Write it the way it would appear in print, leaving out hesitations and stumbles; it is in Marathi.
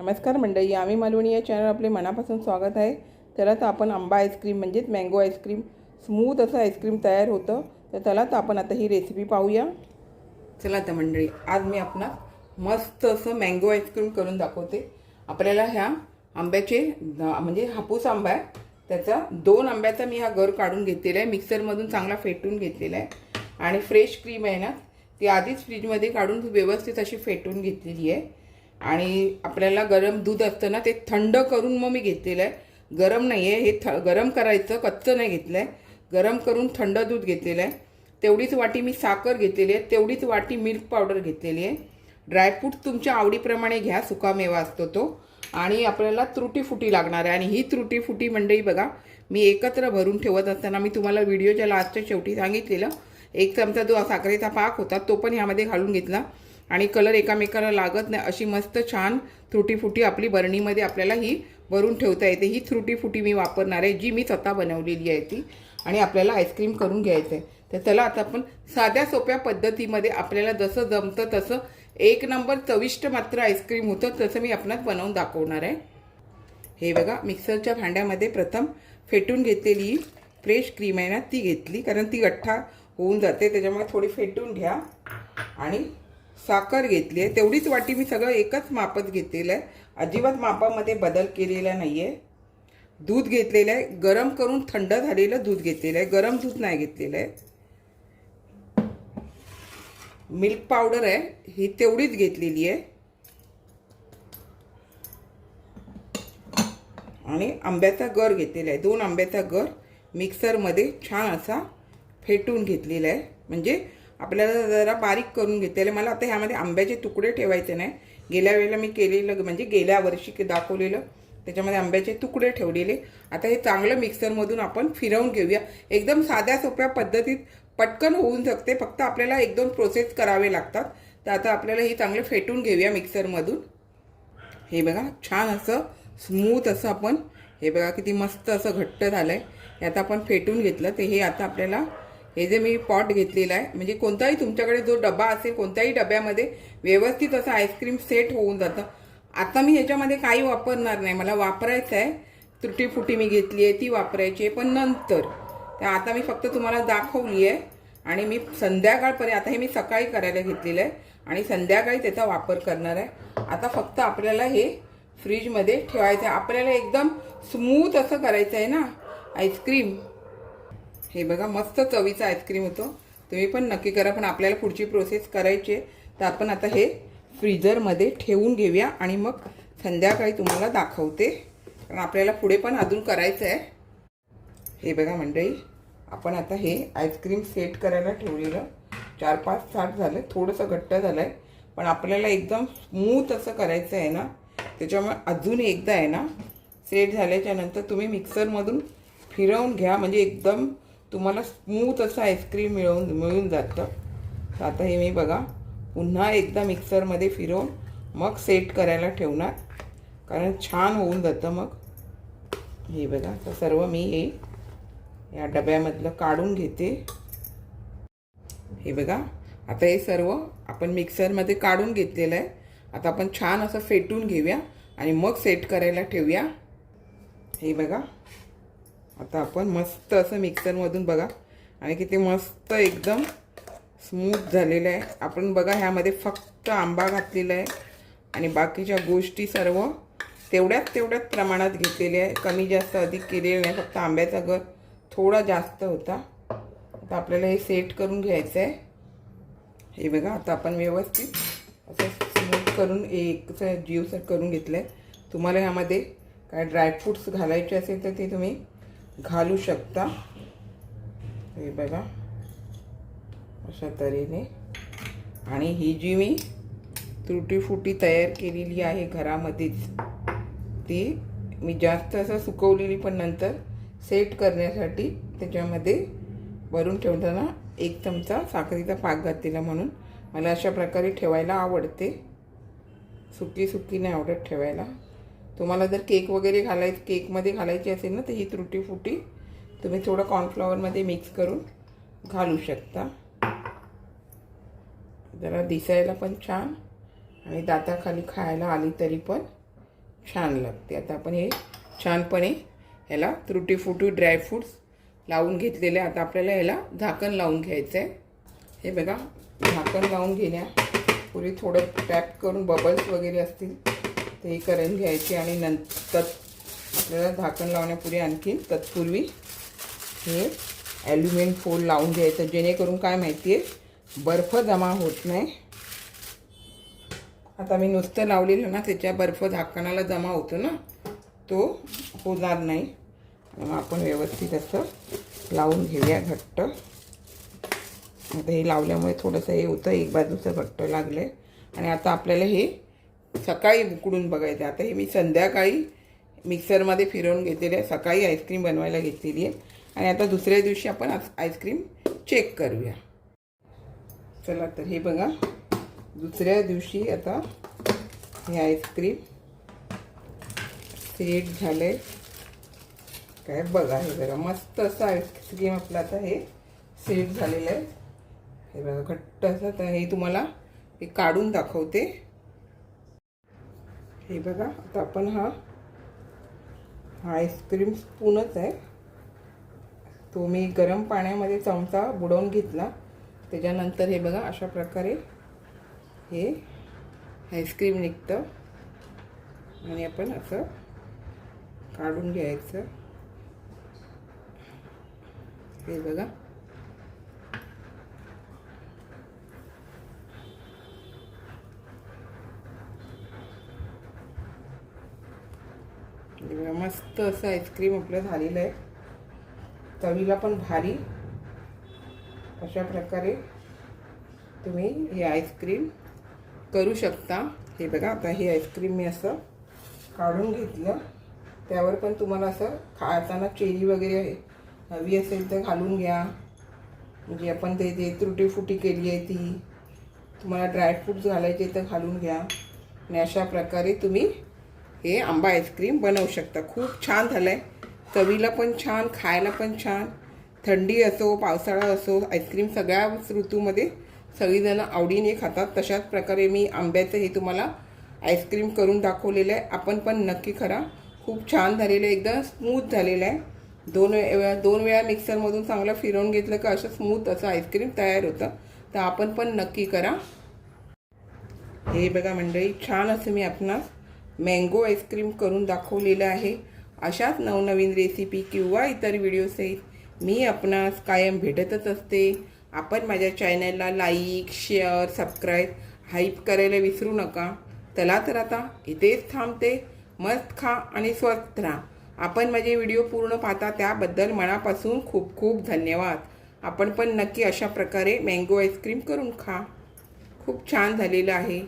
नमस्कार मंडळी, आम्ही मालवणी या चॅनल आपले मनापासून स्वागत आहे. चला तर आपण आंबा आईस्क्रीम म्हणजेच मँगो आईस्क्रीम स्मूथ असं आईस्क्रीम तयार होतं. तर चला तर आपण आता ही रेसिपी पाहूया. चला तर मंडळी, आज मी आपणास मस्त असं मँगो आईस्क्रीम करून दाखवते. आपल्याला ह्या आंब्याचे म्हणजे हापूस आंबा आहे, त्याचा 2 आंब्याचा मी हा गर काढून घेतलेला आहे. मिक्सरमधून चांगला फेटून घेतलेला आहे आणि फ्रेश क्रीम आहे ना, ती आधीच फ्रीजमध्ये काढून व्यवस्थित अशी फेटून घेतलेली आहे. आणि आपल्याला गरम दूध असतं ना, ते थंड करून मग मी घेतलेलं आहे. गरम नाही आहे हे, गरम करायचं, कच्चं नाही घेतलं आहे. गरम करून थंड दूध घेतलेलं आहे. तेवढीच वाटी मी साखर घेतलेली आहे, तेवढीच वाटी मिल्क पावडर घेतलेली आहे. ड्रायफ्रूट तुमच्या आवडीप्रमाणे घ्या, सुकामेवा असतो तो. आणि आपल्याला त्रुटीफुटी लागणार आहे. आणि ही त्रुटीफुटी मंडळी बघा, मी एकत्र भरून ठेवत असताना मी तुम्हाला व्हिडिओच्या लास्टच्या शेवटी सांगितलेलं, 1 चमचा जो साखरेचा पाक होता तो पण ह्यामध्ये घालून घेतला. आणि कलर एकामेकाला लागत नाही अशी मस्त छान त्रुटीफुटी आपली बरणीमध्ये आपल्याला ही भरून ठेवता येते. ही त्रुटीफुटी मी वापरणार आहे, जी मी स्वतः बनवलेली आहे ती. आणि आपल्याला आईस्क्रीम करून घ्यायचं आहे. तर चला आता आपण साध्या सोप्या पद्धतीमध्ये आपल्याला जसं जमतं तसं 1 नंबर चविष्ट मात्र आईस्क्रीम होतं तसं मी आपणास बनवून दाखवणार आहे. हे बघा, मिक्सरच्या भांड्यामध्ये प्रथम फेटून घेतलेली फ्रेश क्रीम आहे ना, ती घेतली, कारण ती गठ्ठा होऊन जाते, त्याच्यामुळे थोडी फेटून घ्या. आणि साखर घेतली आहे, तेवढीच वाटी मी सगळं एकच मापच घेतलेलं आहे, अजिबात मापामध्ये बदल केलेला नाही आहे. दूध घेतलेलं आहे, गरम करून थंड झालेलं दूध घेतलेलं आहे, गरम दूध नाही घेतलेलं आहे. मिल्क पावडर आहे, ही तेवढीच घेतलेली आहे. आणि आंब्याचा गर घेतलेला आहे, 2 आंब्याचा गर मिक्सरमध्ये छान असा फेटून घेतलेला आहे. म्हणजे आपल्याला जरा बारीक करून घेतलेलं. मला आता ह्यामध्ये आंब्याचे तुकडे ठेवायचे नाही. गेल्या वेळेला मी केलेलं, म्हणजे गेल्या वर्षी दाखवलेलं, त्याच्यामध्ये आंब्याचे तुकडे ठेवलेले. आता हे चांगलं मिक्सरमधून आपण फिरवून घेऊया. एकदम साध्या सोप्या पद्धतीत पटकन होऊन शकते, फक्त आपल्याला 1-2 प्रोसेस करावे लागतात. तर आता आपल्याला हे चांगलं फेटून घेऊया मिक्सरमधून. हे बघा, छान असं स्मूथ असं आपण, हे बघा किती मस्त असं घट्ट झालं आहे. हे आता आपण फेटून घेतलं. ते हे आता आपल्याला, हे जे मी पॉट घेतलेला आहे, म्हणजे कोणताही तुमच्याकडे जो डबा असेल, कोणत्याही डब्यामध्ये व्यवस्थित असं आईस्क्रीम सेट होऊन जातं. आता मी ह्याच्यामध्ये काही वापरणार नाही, मला वापरायचं आहे त्रुटीफुटी मी घेतली आहे ती वापरायची आहे, पण नंतर. तर आता मी फक्त तुम्हाला दाखवली आहे. आणि मी संध्याकाळपर्यंत, आता हे मी सकाळी करायला घेतलेलं आहे आणि संध्याकाळी त्याचा वापर करणार आहे. आता फक्त आपल्याला हे फ्रीजमध्ये ठेवायचं आहे. आपल्याला एकदम स्मूथ असं करायचं आहे ना आईस्क्रीम. हे बघा, मस्त चवीचा आईस्क्रीम होतो. तुम्ही पण नक्की करा. पण आपल्याला पुढची प्रोसेस करायची आहे, तर आपण आता हे फ्रीजरमध्ये ठेवून घेऊया आणि मग संध्याकाळी तुम्हाला दाखवते, कारण आपल्याला पुढे पण अजून करायचं आहे. हे बघा मंडळी, आपण आता हे आईस्क्रीम सेट करायला ठेवलेलं 4-5 तास झालं, थोडंसं घट्ट झालं आहे, पण आपल्याला एकदम स्मूथ असं करायचं आहे ना, त्याच्यामुळे अजून एकदा आहे ना, सेट झाल्याच्या नंतर तुम्ही मिक्सरमधून फिरवून घ्या, म्हणजे एकदम तुम्हाला स्मूथ असं आईस्क्रीम मिळून जातं. तर आता हे मी बघा पुन्हा एकदा मिक्सरमध्ये फिरवून मग सेट करायला ठेवणार, कारण छान होऊन जातं मग. हे बघा, तर सर्व मी हे या डब्यामधलं काढून घेते. हे बघा, आता हे सर्व आपण मिक्सरमध्ये काढून घेतलेलं आहे. आता आपण छान असं फेटून घेऊया आणि मग सेट करायला ठेवूया. हे बघा, आता आपण मस्त असं मिक्सरमधून बघा, आणि किती मस्त एकदम स्मूथ झालेलं आहे. आपण बघा ह्यामध्ये फक्त आंबा घातलेला आहे आणि बाकीच्या गोष्टी सर्व तेवढ्याच प्रमाणात घेतलेल्या आहे, कमी जास्त अधिक केलेलं नाही. फक्त आंब्याचा गर थोडा जास्त होता. आता आपल्याला हे सेट करून घ्यायचं आहे. हे बघा, आता आपण व्यवस्थित असं स्मूथ करून एक जीवसर करून घेतलं आहे. तुम्हाला ह्यामध्ये काय ड्रायफ्रूट्स घालायचे असेल तर ते तुम्ही घालू शकता. हे बघा अशा तऱ्हेने. आणि ही जी मी त्रुटीफुटी तयार केलेली आहे घरामध्येच, ती मी जास्त असं सुकवलेली, पण नंतर सेट करण्यासाठी त्याच्यामध्ये भरून ठेवताना 1 चमचा साखरेचा पाक घातलेला, म्हणून मला अशा प्रकारे ठेवायला आवडते. सुकी नाही आवडत ठेवायला. तुम्हाला जर केक वगैरे केकमध्ये घालायची असेल ना, तर ही त्रुटीफुटी तुम्ही थोडं कॉर्नफ्लॉवरमध्ये मिक्स करून घालू शकता. जरा दिसायला पण छान आणि दाताखाली खायला आली तरी पण छान लागते. आता आपण हे छानपणे ह्याला त्रुटी फुटी ड्रायफ्रूट्स लावून घेतलेले. आता आपल्याला ह्याला झाकण लावून घ्यायचं आहे. हे बघा, झाकण लावून घेण्यापूर्वी थोडं टॅप करून बबल्स वगैरे असतील ते करून घ्यायचे आणि नंतर आपल्याला झाकण लावण्यापूर्वी आणखी तत्पूर्वी हे ॲल्युमिनियम फोil लावून घ्यायचं, जेणेकरून काय माहिती आहे बर्फ जमा होत नाही. आता मी नुसतं लावलेलं ना, त्याच्या बर्फ झाकणाला जमा होतो ना, तो होणार नाही. आपण व्यवस्थित असं लावून घेऊया घट्ट. आता हे लावल्यामुळे थोडंसं हे होतं, एक बाजूचं घट्ट लागलं. आणि आता आपल्याला हे सकाळी उकडून बघायचं. आता हे मी संध्याकाळी मिक्सरमध्ये फिरवून घेतलेलं आहे, सकाळी आईस्क्रीम बनवायला घेतलेली आहे. आणि आता दुसऱ्या दिवशी आपण आईस्क्रीम चेक करूया. चला, तर हे बघा, दुसऱ्या दिवशी आता हे आईस्क्रीम सेट झाले काय बघा. हे बघा, मस्त असं आईस्क्रीम आपलं आता हे सेट झालेलं आहे. हे बघा, घट्ट असं. तर हे तुम्हाला हे काढून दाखवते. हे बघा, आता आपण हा आईस्क्रीम स्पूनच आहे, तो मी गरम पाण्यामध्ये चमचा बुडवून घेतला. त्याच्यानंतर हे बघा, अशा प्रकारे हे आईस्क्रीम निघतं आणि आपण असं काढून घ्यायचं. हे बघा, मस्त असं आईस्क्रीम आपलं झालेलं आहे. चवीला पण भारी. अशा प्रकारे तुम्ही हे आईस्क्रीम करू शकता. हे बघा, आता हे आईस्क्रीम मी असं काढून घेतलं. त्यावर पण तुम्हाला असं खाताना चेरी वगैरे हवी असेल तर घालून घ्या. म्हणजे आपण ते त्रुटी फुटी केली आहे ती, तुम्हाला ड्रायफ्रूट्स घालायचे तर घालून घ्या. आणि अशा प्रकारे तुम्ही हे आंबा आईस्क्रीम बनवू शकता. खूप छान झालं आहे, चवीला पण छान, खायला पण छान. थंडी असो पावसाळा असो, आईस्क्रीम सगळ्या ऋतूमध्ये सगळीजणं आवडीने खातात. तशाच प्रकारे मी आंब्याचं हे तुम्हाला आईस्क्रीम करून दाखवलेलं आहे. आपण पण नक्की करा. खूप छान झालेलं आहे, एकदम स्मूथ झालेलं आहे. दोन वेळा मिक्सरमधून चांगलं फिरवून घेतलं का असं स्मूथ असं आईस्क्रीम तयार होतं. तर आपण पण नक्की करा. हे बघा मंडळी, छान असं मी आपणास मँगो आईस्क्रीम करून दाखवलेलं आहे. अशाच नवनवीन रेसिपी किंवा इतर व्हिडिओसहित मी आपणास कायम भेटतच असते. आपण माझ्या चॅनलला लाईक, शेअर, सबस्क्राईब, हाईप करायला विसरू नका. चला तर आता इथेच थांबते. मस्त खा आणि स्वस्थ राहा. आपण माझे व्हिडिओ पूर्ण पाहता त्याबद्दल मनापासून खूप खूप धन्यवाद. आपण पण नक्की अशा प्रकारे मँगो आईस्क्रीम करून खा. खूप छान झालेलं आहे.